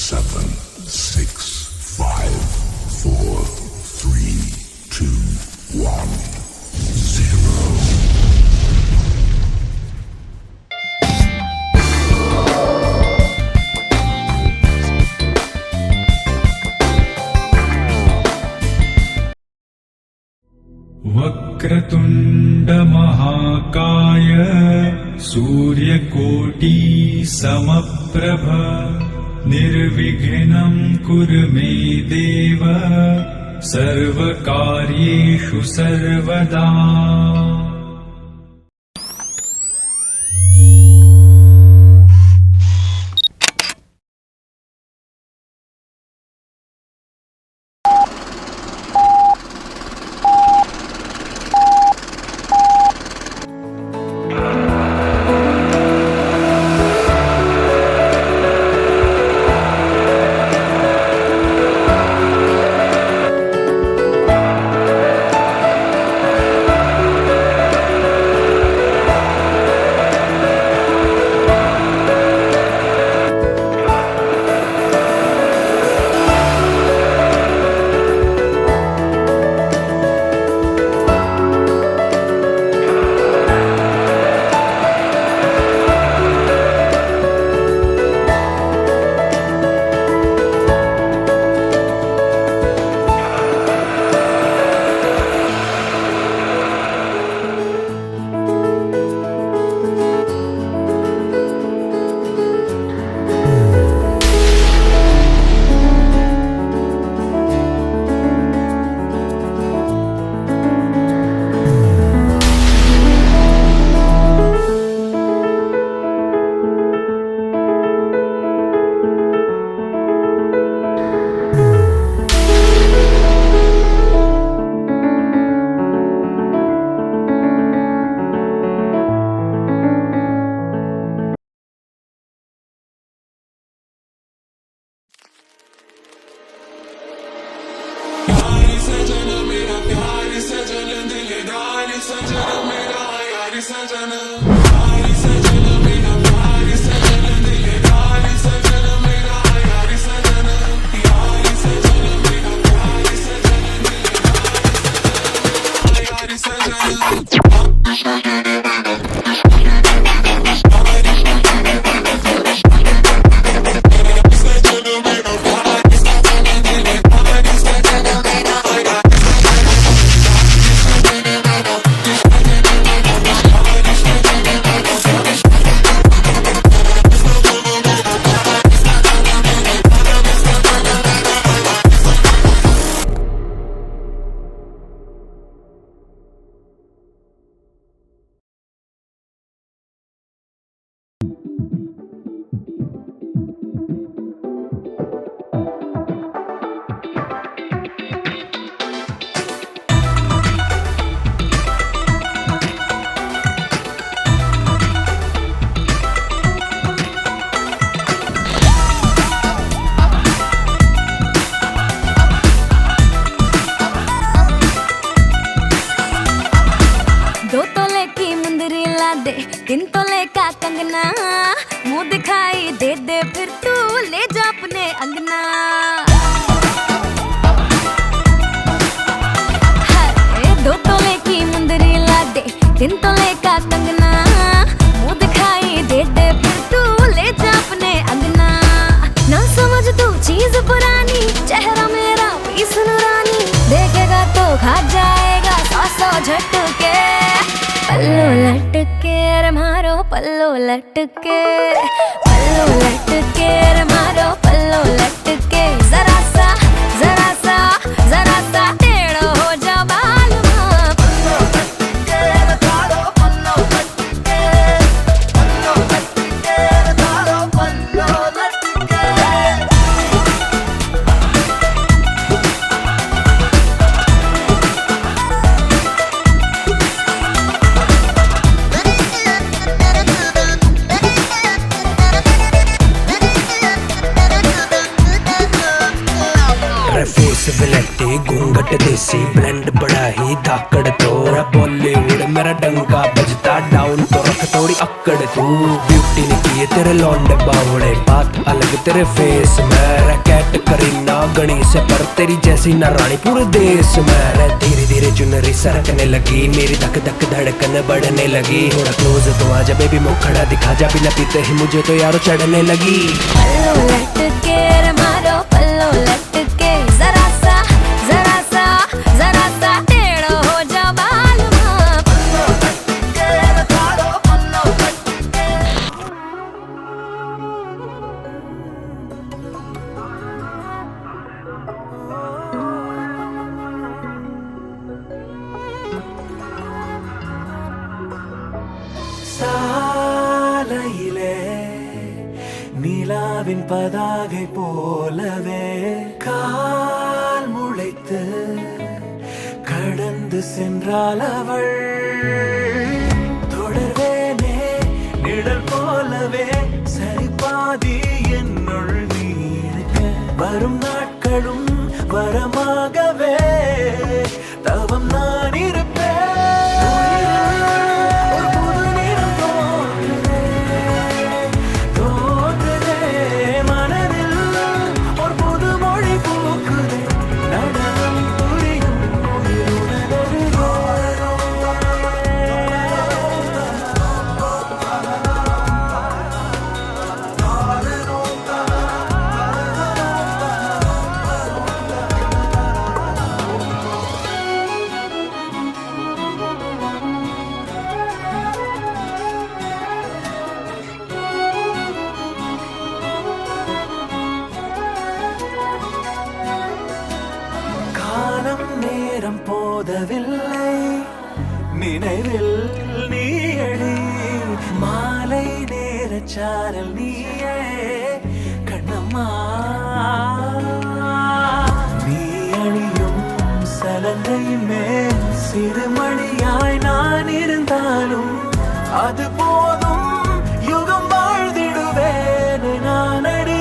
7, 6, 5, 4, 3, 2, 1, 0. वक्रतुण्ड महाकाय सूर्यकोटि समप्रभ निर्विघ्नं कुरु मे देव सर्वकार्येषु सर्वदा। दिन तो लेका कंगना मुंह दिखाई दे दे फिर तू ले जा अपने अंगना। दो तोले की मुंदरी ला दे दिन तो लेका कंगना मुंह दिखाई दे दे फिर तू ले जा अपने अंगना। ना समझ तू चीज पुरानी चेहरा मेरा पीस नूरानी देखेगा तो खा जाएगा 100 झटके। पल्लो लटके रे मारो पल्लो लटके रे मारो पल्लो लटके। जरा सा टेढ़ो हो जा बालमा। पल्लो लटके रे मारो पल्लो लटके रे मारो पल्लो लटके। घूंघट देसी ब्लेंड बड़ा ही धाकड़ तोड़ा बॉलीवुड मेरा डंका बजता डाउन तो रख थोड़ी अक्कड़ तू ब्यूटी ने किए तेरे लौंडे बावड़े बात अलग तेरे फेस में रैकेट करीना गणी से पर तेरी जैसी न रानी पूरे देश में धीरे धीरे चुनरी सरकने लगी मेरी धक धक धड़कन बढ़ने लगी थोड़ा क्लोज तो आजा बेबी मुखड़ा दिखा जा बिना पीते ही मुझे तो यारो चढ़ने लगी पल्लो लटके रे मारो पल्लो लटके जरा सा टेढ़ो हो जा बालमा पल्लो लटके रे मारो पल्लो लटके சாலையிலே நிலாவின் பதாகை போலவே கால் முளைத்து கடந்து சென்றாள் அவள் தொடர்வேனே நிழல் போலவே சரிபாதி என்னுள் நீ இருக்க வரும் நாட்களும் வரமாகவே தவம் நான் இருப்பேன் நேரம் போதவில்லை நினைவில் நீயடி மாலை நேர சாரல் நீயே கண்ணம்மா நீ அணியும் சலங்கை மேல் சிறுமணியாய் நான் இருந்தாலும் அது போதும் யுகம் வாழ்ந்திடுவேன் நான் அடி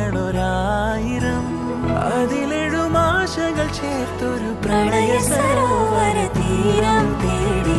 നിമിഷങ്ങളൊരായിരം അതിലെഴുമാശകൾ ചേർത്തൊരു പ്രണയ സരോവര തീരം തേടി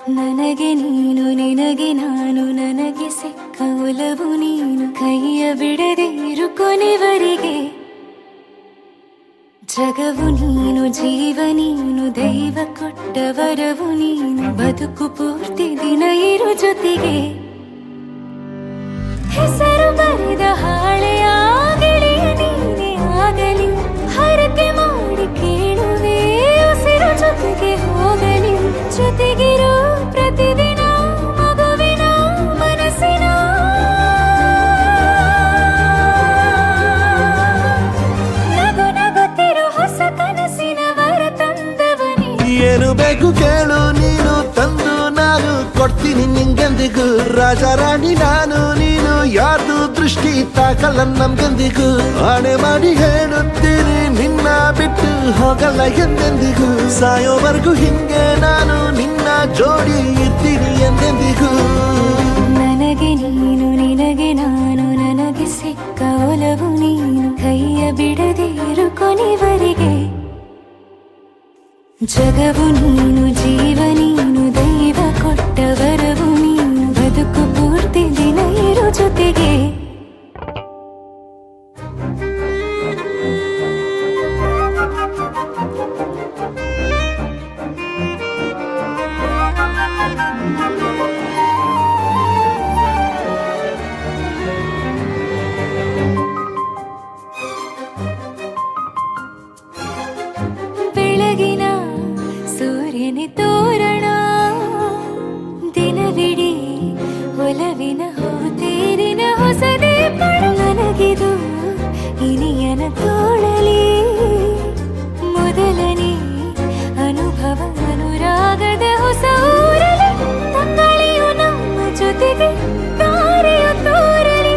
ನನಗೆ ನೀನು ನಿನಗೆ ನಾನು ನನಗೆ ಸಿಕ್ಕ ಒಲವು ನೀನು ಕೈಯ ಬಿಡದೆ ಇರು ಕೊನೆವರೆಗೆ ಜಗವು ನೀನು ಜೀವ ನೀನು ದೈವ ಕೊಟ್ಟ ವರವು ನೀನು ಬದುಕು ಪೂರ್ತಿ ದಿನ ಇರು ಜೊತೆಗೆ ಹೆಸರು ಬರೆದ ಹಾಳೆಯ ಗೆಳೆಯ ನೀನೇ ಆಗಲಿ ಹರಕೆ ಮಾಡಿ ಕೇಳುವೆ ಉಸಿರು ಜೊತೆಗೆ ಹೋಗಲಿ ಜೊತೆಗಿರೋ ಪ್ರತಿದಿನ ಮಗುವಿನ ಮನಸ್ಸಿನ ನಗು ನಗುತ್ತಿರೋ ಹೊಸ ಕನಸಿನ ವರ ತಂದವನೇ ಏನು ಬೇಕು ಕೇಳು ನೀನು ತಂದು ನಾನು ಕೊಡ್ತೀನಿ ನಿಂಗೆಂದಿಗೂ ರಾಜ ರಾಣಿ ನಾನು ನೀನು ಯಾರ್ದು ದೃಷ್ಟಿ ತಾಕಲ್ಲ ನಮ್ಗೆಂದಿಗೂ ಆಣೆ ಮಾಡಿ ಹೇಳುತ್ತೀನಿ ನಿನ್ನ ಬಿಟ್ಟು ಹೋಗಲ್ಲ ಎಂದೆಂದಿಗೂ ಸಾಯೋವರೆಗೂ ಹಿಂಗೆ ನಾನು ನಿನ್ನ ಜೋಡಿ ಇರ್ತೀನಿ ಎಂದೆಂದಿಗೂ ನನಗೆ ನೀನು ನಿನಗೆ ನಾನು ನನಗೆ ಸಿಕ್ಕ ಒಲವು ನೀನು ಕೈಯ ಬಿಡದೆ ಇರು ಕೊನೆವರೆಗೆ ಜಗವು ನೀನು ಜೀವ ನೀನು ದೈವ ಕೊಟ್ಟ ವರವು ನೀನು ಬದುಕು ಪೂರ್ತಿ ದಿನ ಇರು ಜೊತೆಗೆ ಬೆಳಗಿನ ಸೂರ್ಯನೇ ತೋರಣ ದಿನವಿಡೀ ಒಲವಿನ ಹೋತೇರಿನ ಹೊಸದೇ ಪಡ ನನಗಿದು ಇನಿಯನ ತೋಳಲಿ ಮೊದಲನೇ ಅನುಭವ ಅನುರಾಗದ ಹೊಸ ಊರಲಿ ತಂಗಳಿಯು ನಮ್ಮ ಜೊತೆಗೆ ತಾರೆಯು ತೋರಲಿ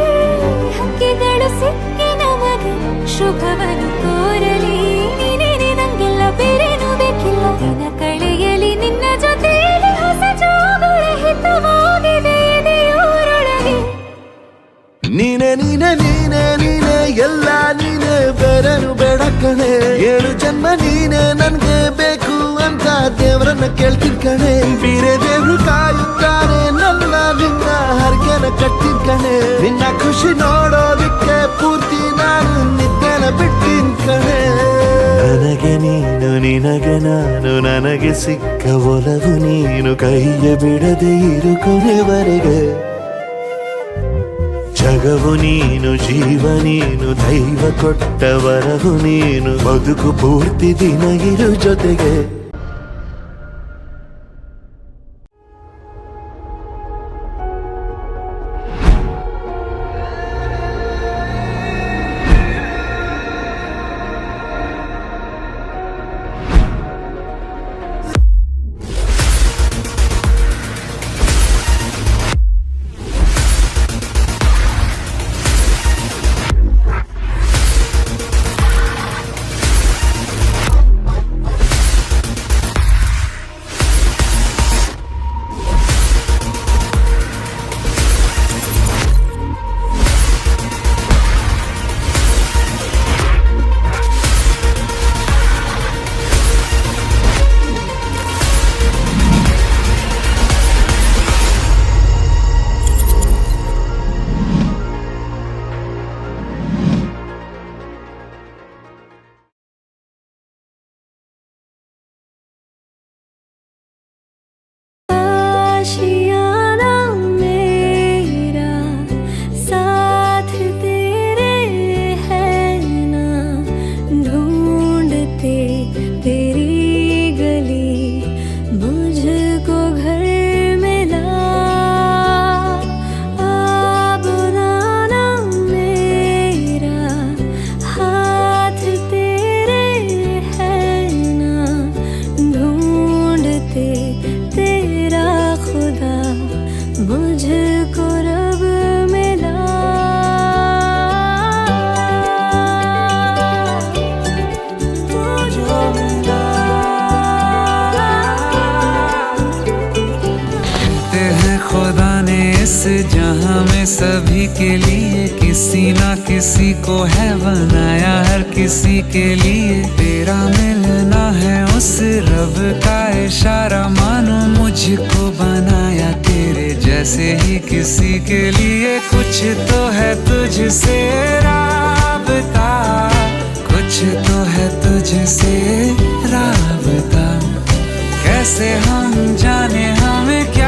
ಹಕ್ಕಿಗಳು ಸಿಕ್ಕಿ ನಮಗೆ ಶುಭವನ್ನು ಕೋರಲಿ ನೀನೇ ನಂಗೆಲ್ಲ ಬೇರೇನು ಬೇಕಿಲ್ಲ ದಿನ ಕಳೆಯಲಿ ನಿನ್ನ ಜೊತೆಯಲ್ಲಿ ಹೊಸ ಜೋಗುಳ ಹಿತವಾಗಿದೆ ಎದೆಯೂರೊಳಗೆ ನೀನೆ ನೀನೆ ನೀನೆ ನೀನೆ ಎಲ್ಲ ನೀನೆ ಬೇರೆನು ಬೇಡ ಕಣೆ 7 ಜನ್ಮ ನೀನೆ ನನ್ಗೆ ಬೇಕು ಅಂತ ದೇವರನ್ನ ಕೇಳ್ತೀನಿ ಕಣೆ ಬೇರೆ ದೇವ್ರು ಕಾಯುತ್ತಾರೆ ನನ್ನ ನಿನ್ನ ಹರಕೆನ ಕಟ್ಟಿನ ಕಣೆ ನಿನ್ನ ಖುಷಿ ನೋಡೋದಿಕ್ಕೆ ಪೂರ್ತಿ ನಾನು ನಿದ್ದೆನ ಬಿಟ್ಟಿನ್ ಕಣೆ ನನಗೆ ನೀನು ನಿನಗೆ ನಾನು ನನಗೆ ಸಿಕ್ಕ ಒಲವು ನೀನು ಕೈಯ ಬಿಡದೆ ಇರು ಕೊನೆವರೆಗೆ ಜಗವು ನೀನು ಜೀವ ನೀನು ದೈವ ಕೊಟ್ಟ ವರವು ನೀನು ಬದುಕು ಪೂರ್ತಿ ದಿನ ಇರು ಜೊತೆಗೆ जहां में सभी के लिए किसी ना किसी को है बनाया हर किसी के लिए तेरा मिलना है उस रब का इशारा मानो मुझको वैसे ही किसी के लिए कुछ तो है तुझसे राबता, कुछ तो है तुझसे राबता। कैसे हम जाने हमें क्या